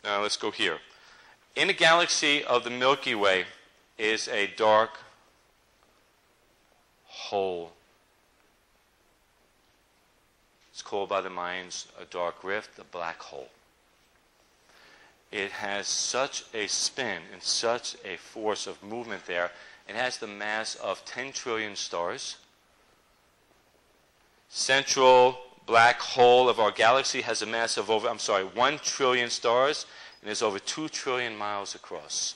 Now let's go here. In the galaxy of the Milky Way is a dark hole. It's called by the Mayans a dark rift, a black hole. It has such a spin and such a force of movement there. It has the mass of 10 trillion stars. Central black hole of our galaxy has a mass of 1 trillion stars and is over 2 trillion miles across.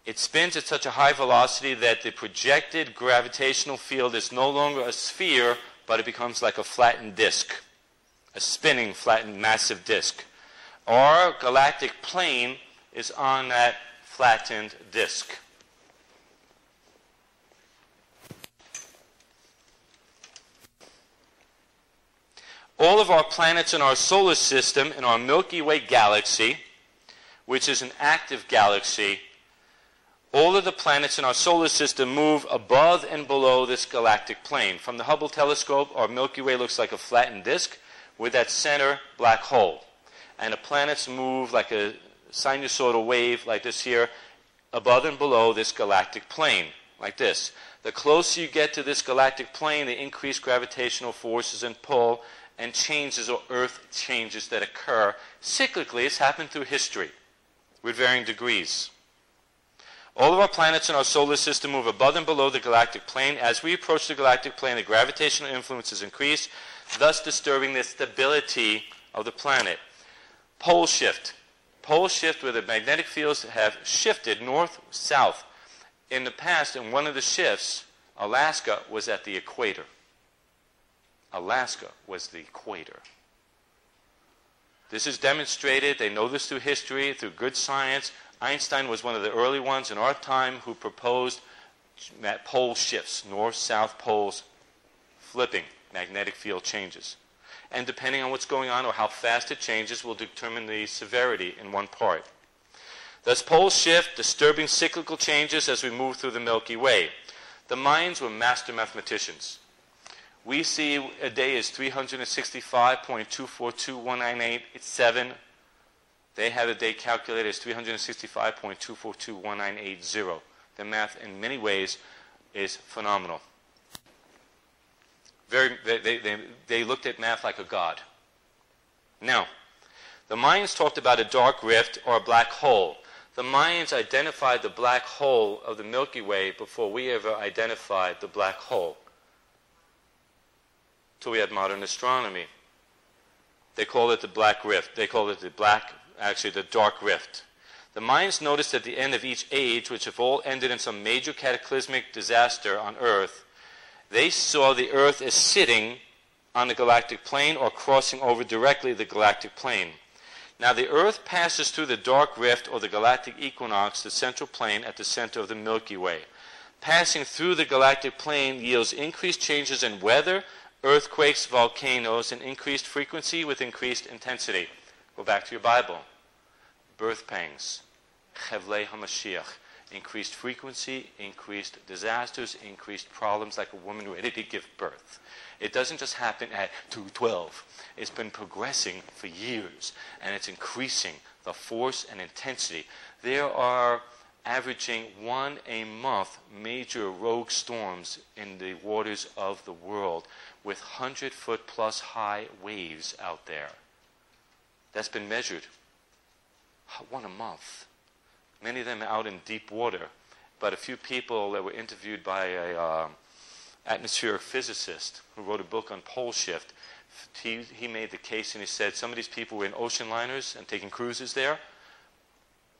It spins at such a high velocity that the projected gravitational field is no longer a sphere, but it becomes like a flattened disk, a spinning, flattened, massive disk. Our galactic plane is on that flattened disk. All of our planets in our solar system, in our Milky Way galaxy, which is an active galaxy, all of the planets in our solar system move above and below this galactic plane. From the Hubble telescope, our Milky Way looks like a flattened disk with that center black hole. And the planets move like a sinusoidal wave like this here, above and below this galactic plane, like this. The closer you get to this galactic plane, the increased gravitational forces and pull and changes or earth changes that occur cyclically. It's happened through history with varying degrees. All of our planets in our solar system move above and below the galactic plane. As we approach the galactic plane, the gravitational influences increase, thus disturbing the stability of the planet. Pole shift. Pole shift where the magnetic fields have shifted north-south. In the past, in one of the shifts, Alaska was at the equator. Alaska was the equator. This is demonstrated. They know this through history, through good science. Einstein was one of the early ones in our time who proposed pole shifts, north-south poles flipping, magnetic field changes. And depending on what's going on or how fast it changes will determine the severity in one part. Thus, poles shift, disturbing cyclical changes as we move through the Milky Way. The Mayans were master mathematicians. We see a day as 365.2421987. They had a day calculated as 365.2421980. The math, in many ways, is phenomenal. They looked at math like a god. Now, the Mayans talked about a dark rift or a black hole. The Mayans identified the black hole of the Milky Way before we ever identified the black hole. Till we had modern astronomy. They called it the black rift. They called it the dark rift. The Mayans noticed at the end of each age, which have all ended in some major cataclysmic disaster on Earth, they saw the Earth as sitting on the galactic plane or crossing over directly the galactic plane. Now the Earth passes through the dark rift or the galactic equinox, the central plane at the center of the Milky Way. Passing through the galactic plane yields increased changes in weather, earthquakes, volcanoes, and increased frequency with increased intensity. Go back to your Bible. Birth pangs, Chevlei HaMashiach, increased frequency, increased disasters, increased problems like a woman ready to give birth. It doesn't just happen at 212. It's been progressing for years, and it's increasing the force and intensity. There are averaging 1 a month major rogue storms in the waters of the world with 100-foot plus high waves out there. That's been measured. 1 a month. Many of them out in deep water. But a few people that were interviewed by a atmospheric physicist who wrote a book on pole shift, he made the case and he said some of these people were in ocean liners and taking cruises there.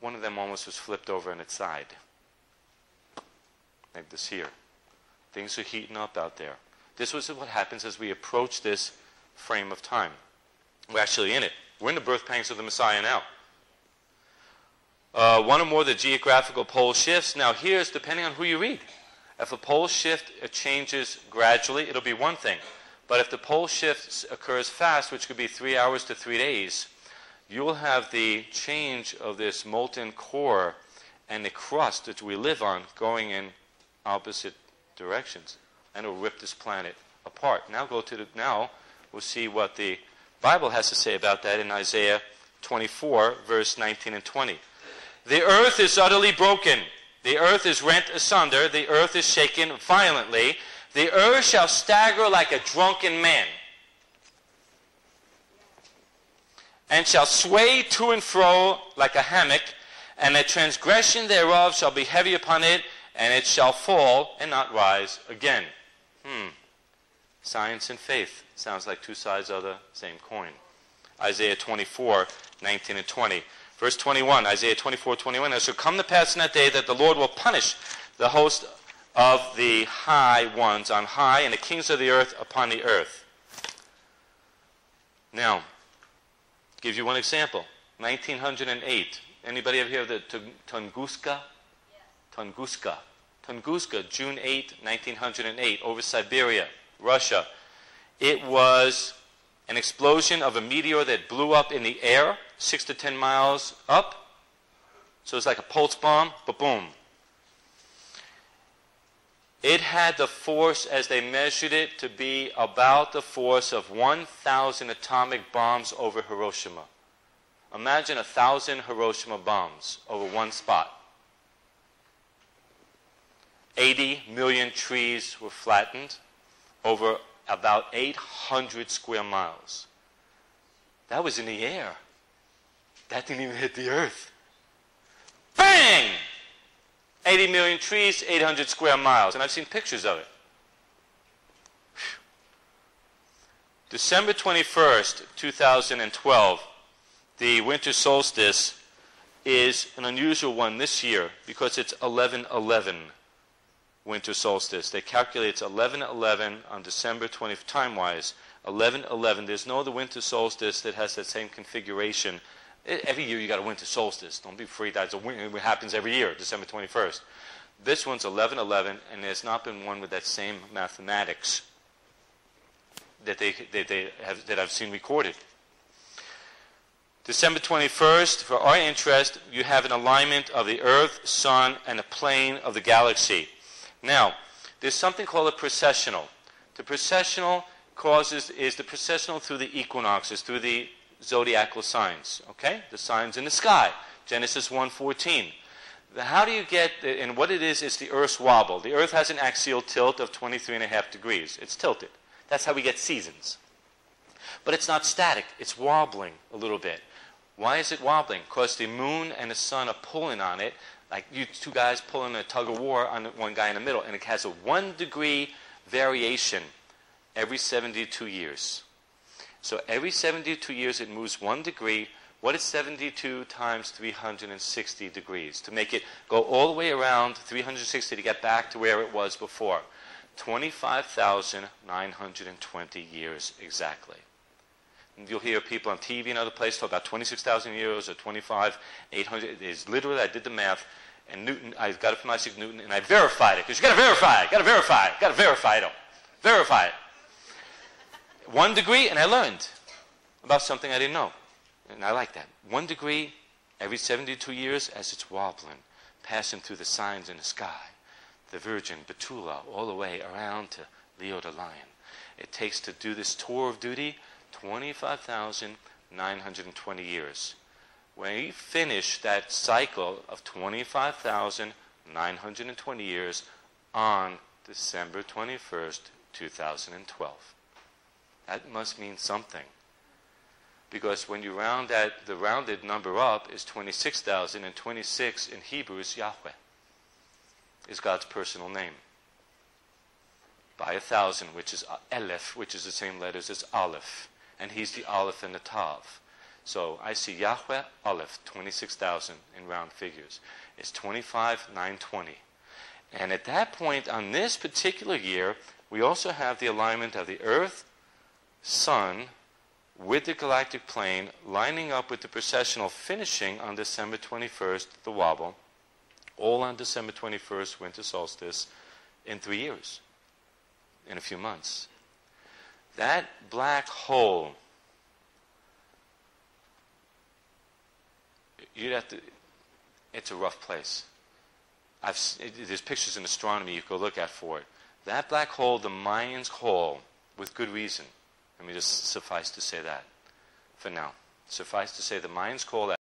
One of them almost was flipped over on its side. Like this here. Things are heating up out there. This was what happens as we approach this frame of time. We're actually in it. We're in the birth pangs of the Messiah now. One or more of the geographical pole shifts. Now here's, depending on who you read. If a pole shift changes gradually, it'll be one thing. But if the pole shift occurs fast, which could be 3 hours to 3 days, you will have the change of this molten core and the crust that we live on going in opposite directions. And it will rip this planet apart. Now we'll see what the Bible has to say about that in Isaiah 24, verse 19 and 20. The earth is utterly broken. The earth is rent asunder. The earth is shaken violently. The earth shall stagger like a drunken man, and shall sway to and fro like a hammock, and the transgression thereof shall be heavy upon it, and it shall fall and not rise again. Science and faith. Sounds like two sides of the same coin. Isaiah 24, 19 and 20. Verse 21, Isaiah 24, 21. It shall come to pass in that day that the Lord will punish the host of the high ones on high, and the kings of the earth upon the earth. Now, give you one example. 1908. Anybody ever hear of the Tunguska? Tunguska. Tunguska, June 8, 1908, over Siberia, Russia. It was an explosion of a meteor that blew up in the air, 6 to 10 miles up. So it's like a pulse bomb, ba-boom. It had the force, as they measured it, to be about the force of 1,000 atomic bombs over Hiroshima. Imagine 1,000 Hiroshima bombs over one spot. 80 million trees were flattened over about 800 square miles. That was in the air. That didn't even hit the earth. Bang! 80 million trees, 800 square miles. And I've seen pictures of it. Whew. December 21st, 2012, the winter solstice is an unusual one this year because it's 11/11 winter solstice. They calculate it's 11/11 on December 20th, time-wise. 11/11. There's no other winter solstice that has that same configuration. Every year you got a winter solstice. Don't be afraid that it happens every year, December 21st. This one's 11/11, and there's not been one with that same mathematics that that I've seen recorded. December 21st, for our interest, you have an alignment of the Earth, Sun, and the plane of the galaxy. Now, there's something called a precessional. The precessional is the precessional through the equinoxes, through the zodiacal signs, okay? The signs in the sky, Genesis 1:14. How do you get, and what it is the Earth's wobble. The Earth has an axial tilt of 23.5 degrees. It's tilted. That's how we get seasons. But it's not static. It's wobbling a little bit. Why is it wobbling? Because the moon and the sun are pulling on it, like you two guys pulling a tug of war on one guy in the middle, and it has a 1 degree variation every 72 years. So every 72 years it moves 1 degree. What is 72 times 360 degrees? To make it go all the way around 360 to get back to where it was before. 25,920 years exactly. And you'll hear people on TV and other places talk about 26,000 years or 25,800. It's literally, I did the math, and Newton, I got it from Isaac Newton, and I verified it, because you got to verify it, got to verify it, got to verify it. Verify it. 1 degree, and I learned about something I didn't know. And I like that. 1 degree every 72 years as it's wobbling, passing through the signs in the sky. The Virgin, Betula, all the way around to Leo the Lion. It takes to do this tour of duty 25,920 years. When you finish that cycle of 25,920 years on December 21st, 2012. That must mean something. Because when you round that, the rounded number up is 26,000, and 26 in Hebrew is Yahweh. Is God's personal name. By 1,000, which is Aleph, which is the same letters as Aleph. And he's the Aleph and the Tav. So I see Yahweh, Aleph, 26,000 in round figures. It's 25,920. And at that point, on this particular year, we also have the alignment of the Earth, Sun, with the galactic plane, lining up with the precessional, finishing on December 21st, the wobble, all on December 21st, winter solstice, in 3 years, in a few months. That black hole, it's a rough place. There's pictures in astronomy you can look at for it. That black hole, the Mayans call, with good reason. Let me just suffice to say that for now. Suffice to say, the Mayans call that